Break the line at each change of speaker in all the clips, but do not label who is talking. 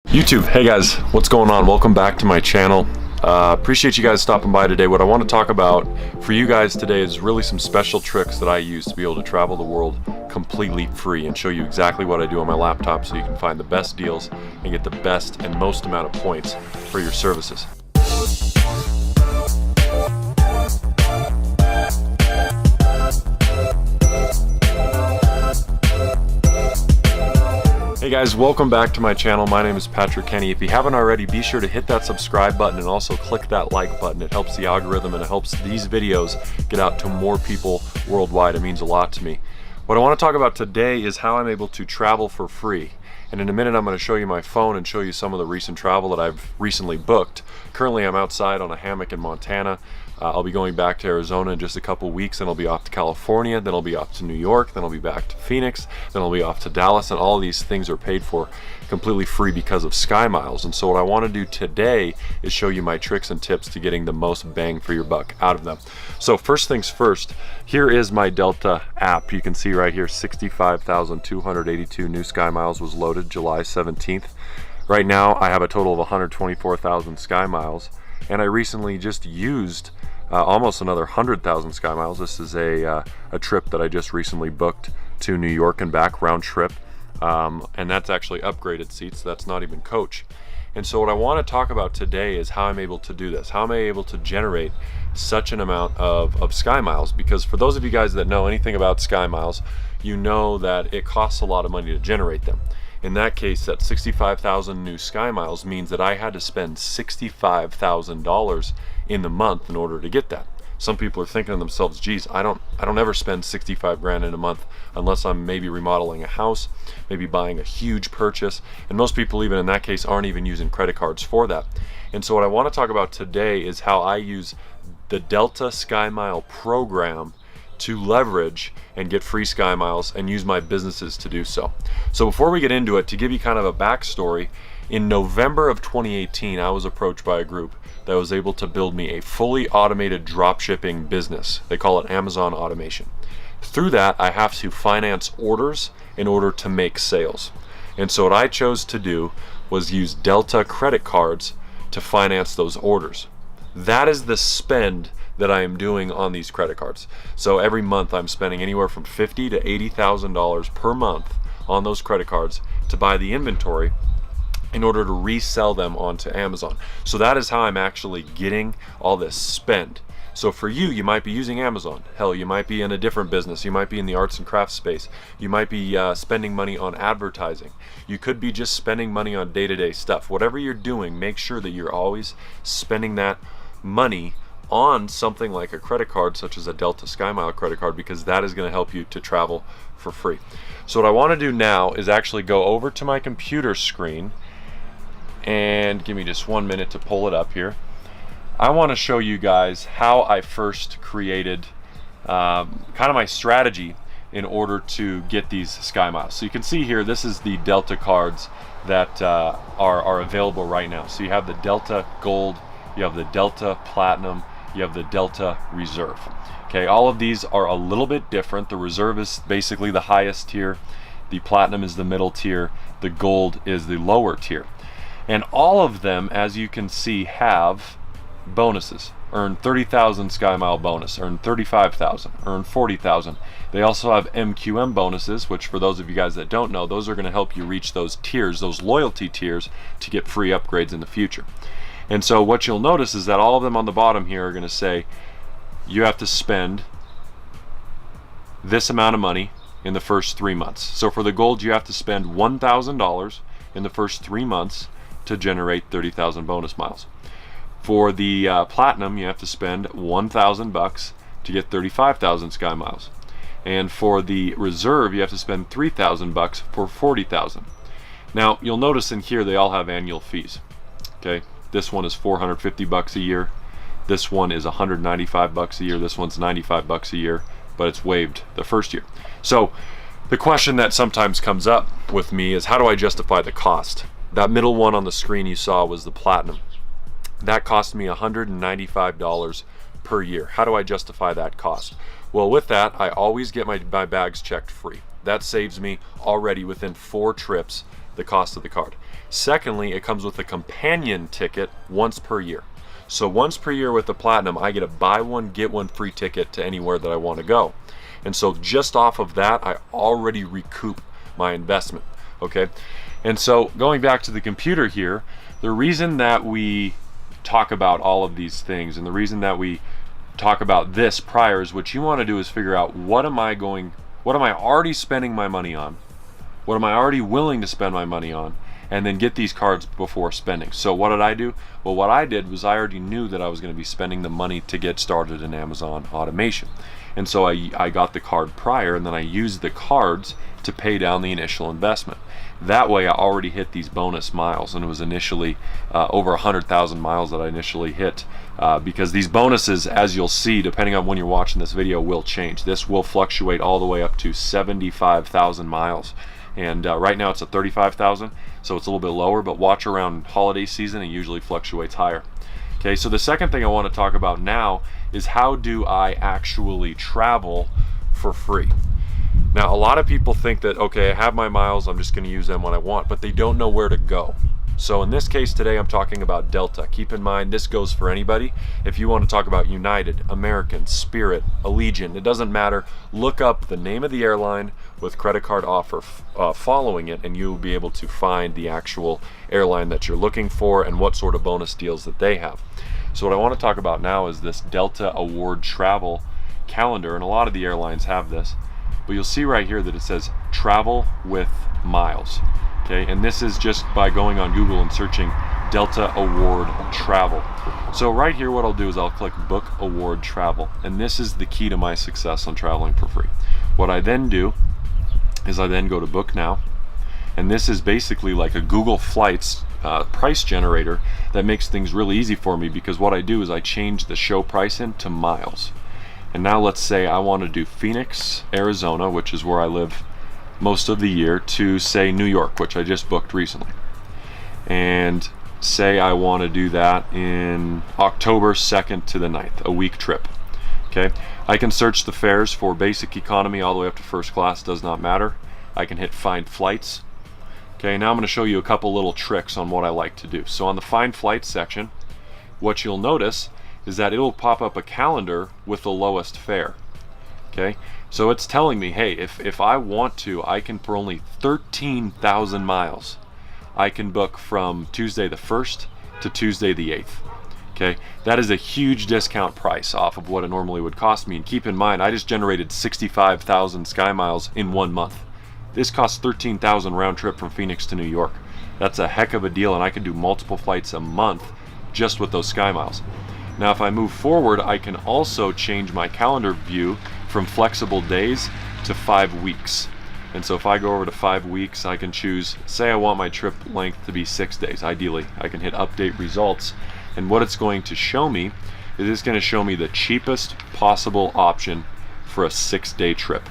YouTube, hey guys, what's going on? Welcome back to my channel. Appreciate you guys stopping by today. What I want to talk about for you guys today is really some special tricks that I use to be able to travel the world completely free and show you exactly what I do on my laptop so you can find the best deals and get the best and most amount of points for your services. Hey guys, welcome back to my channel. My name is Patrick Kenny. If you haven't already, be sure to hit that subscribe button and also click that like button. It helps the algorithm and it helps these videos get out to more people worldwide. It means a lot to me. What I want to talk about today is how I'm able to travel for free. And in a minute, I'm going to show you my phone and show you some of the recent travel that I've recently booked. Currently, I'm outside on a hammock in Montana. I'll be going back to Arizona in just a couple weeks, then I'll be off to California, then I'll be off to New York, then I'll be back to Phoenix, then I'll be off to Dallas, and all of these things are paid for completely free because of SkyMiles. And so what I want to do today is show you my tricks and tips to getting the most bang for your buck out of them. So first things first, here is my Delta app. You can see right here 65,282 new SkyMiles was loaded July 17th. Right now I have a total of 124,000 SkyMiles, and I recently just used almost another 100,000 SkyMiles. This is a trip that I just recently booked to New York and back, round trip, and that's actually upgraded seats. That's not even coach. And so what I want to talk about today is how I'm able to do this. How am I able to generate such an amount of SkyMiles? Because for those of you guys that know anything about SkyMiles, you know that it costs a lot of money to generate them. In that case, that 65,000 new SkyMiles means that I had to spend $65,000 in the month in order to get that. Some people are thinking to themselves, geez, I don't ever spend 65 grand in a month unless I'm maybe remodeling a house, maybe buying a huge purchase. And most people, even in that case, aren't even using credit cards for that. And so what I want to talk about today is how I use the Delta SkyMile program to leverage and get free SkyMiles and use my businesses to do so. So before we get into it, to give you kind of a backstory, in November of 2018, I was approached by a group that was able to build me a fully automated dropshipping business. They call it Amazon automation. Through that, I have to finance orders in order to make sales. And so what I chose to do was use Delta credit cards to finance those orders. That is the spend that I am doing on these credit cards. So every month I'm spending anywhere from $50,000 to $80,000 per month on those credit cards to buy the inventory in order to resell them onto Amazon. So that is how I'm actually getting all this spend. So for you, you might be using Amazon. Hell, you might be in a different business. You might be in the arts and crafts space. You might be spending money on advertising. You could be just spending money on day-to-day stuff. Whatever you're doing, make sure that you're always spending that money on something like a credit card, such as a Delta SkyMile credit card, because that is going to help you to travel for free. So what I want to do now is actually go over to my computer screen, and give me just 1 minute to pull it up here. I want to show you guys how I first created kind of my strategy in order to get these SkyMiles. So you can see here, this is the Delta cards that are available right now. So you have the Delta Gold, you have the Delta Platinum, you have the Delta Reserve. Okay, all of these are a little bit different. The Reserve is basically the highest tier, the Platinum is the middle tier, the Gold is the lower tier. And all of them, as you can see, have bonuses. Earn 30,000 SkyMile bonus, earn 35,000, earn 40,000. They also have MQM bonuses, which for those of you guys that don't know, those are going to help you reach those tiers, those loyalty tiers, to get free upgrades in the future. And so what you'll notice is that all of them on the bottom here are going to say you have to spend this amount of money in the first 3 months. So for the Gold, you have to spend $1,000 in the first 3 months to generate 30,000 bonus miles. For the Platinum, you have to spend $1,000 to get 35,000 SkyMiles. And for the Reserve, you have to spend $3,000 for 40,000. Now you'll notice in here they all have annual fees. Okay. This one is $450 a year. This one is $195 a year. This one's $95 a year, but it's waived the first year. So the question that sometimes comes up with me is, how do I justify the cost? That middle one on the screen you saw was the Platinum. That cost me $195 per year. How do I justify that cost? Well, with that, I always get my bags checked free. That saves me already within 4 trips the cost of the card. Secondly, it comes with a companion ticket once per year. So once per year with the Platinum, I get a buy one, get one free ticket to anywhere that I want to go. And so just off of that, I already recoup my investment, okay? And so going back to the computer here, the reason that we talk about all of these things and the reason that we talk about this prior is what you want to do is figure out what am I already spending my money on? What am I already willing to spend my money on? And then get these cards before spending. So what did I do? Well, what I did was I already knew that I was going to be spending the money to get started in Amazon automation. And so I got the card prior, and then I used the cards to pay down the initial investment. That way I already hit these bonus miles, and it was initially over 100,000 miles that I initially hit, because these bonuses, as you'll see, depending on when you're watching this video, will change. This will fluctuate all the way up to 75,000 miles. And right now it's at 35,000, so it's a little bit lower, but watch around holiday season, it usually fluctuates higher. Okay, so the second thing I want to talk about now is how do I actually travel for free? Now, a lot of people think that, okay, I have my miles, I'm just going to use them when I want, but they don't know where to go. So in this case today, I'm talking about Delta. Keep in mind, this goes for anybody. If you want to talk about United, American, Spirit, Allegiant, it doesn't matter. Look up the name of the airline with credit card offer following it, and you'll be able to find the actual airline that you're looking for and what sort of bonus deals that they have. So what I want to talk about now is this Delta Award Travel calendar, and a lot of the airlines have this. But you'll see right here that it says travel with miles. Okay, and this is just by going on Google and searching Delta Award Travel. So right here what I'll do is I'll click Book Award Travel, and this is the key to my success on traveling for free. What I then do is I then go to Book Now, and this is basically like a Google Flights price generator that makes things really easy for me, because what I do is I change the show price into miles. And now let's say I want to do Phoenix, Arizona, which is where I live most of the year, to say New York, which I just booked recently. And say I want to do that in October 2nd to the 9th, a week trip. Okay, I can search the fares for basic economy all the way up to first class, does not matter. I can hit find flights. Okay, now I'm going to show you a couple little tricks on what I like to do. So on the find flights section, what you'll notice is that it'll pop up a calendar with the lowest fare. Okay, so it's telling me, hey, if I want to, I can, for only 13,000 miles, I can book from Tuesday the 1st to Tuesday the 8th. Okay, that is a huge discount price off of what it normally would cost me. And keep in mind, I just generated 65,000 Sky Miles in 1 month. This costs 13,000 round trip from Phoenix to New York. That's a heck of a deal, and I can do multiple flights a month just with those Sky Miles. Now if I move forward, I can also change my calendar view from flexible days to 5 weeks. And so if I go over to 5 weeks, I can choose, say I want my trip length to be 6 days, ideally. I can hit update results, and what it's going to show me is it's going to show me the cheapest possible option for a 6-day trip.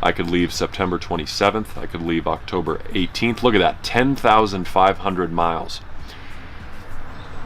I could leave September 27th, I could leave October 18th. Look at that, 10,500 miles.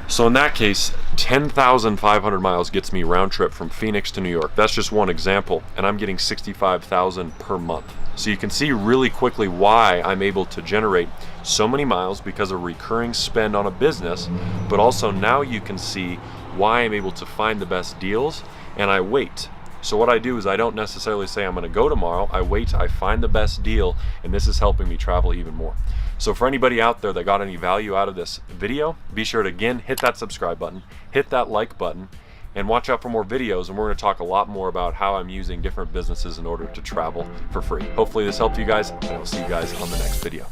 So in that case, 10,500 miles gets me round trip from Phoenix to New York. That's just one example, and I'm getting 65,000 per month. So you can see really quickly why I'm able to generate so many miles because of recurring spend on a business, but also now you can see why I'm able to find the best deals, and I wait. So what I do is I don't necessarily say I'm going to go tomorrow. I wait, I find the best deal, and this is helping me travel even more. So for anybody out there that got any value out of this video, be sure to again hit that subscribe button, hit that like button, and watch out for more videos, and we're going to talk a lot more about how I'm using different businesses in order to travel for free. Hopefully this helped you guys, and I'll see you guys on the next video.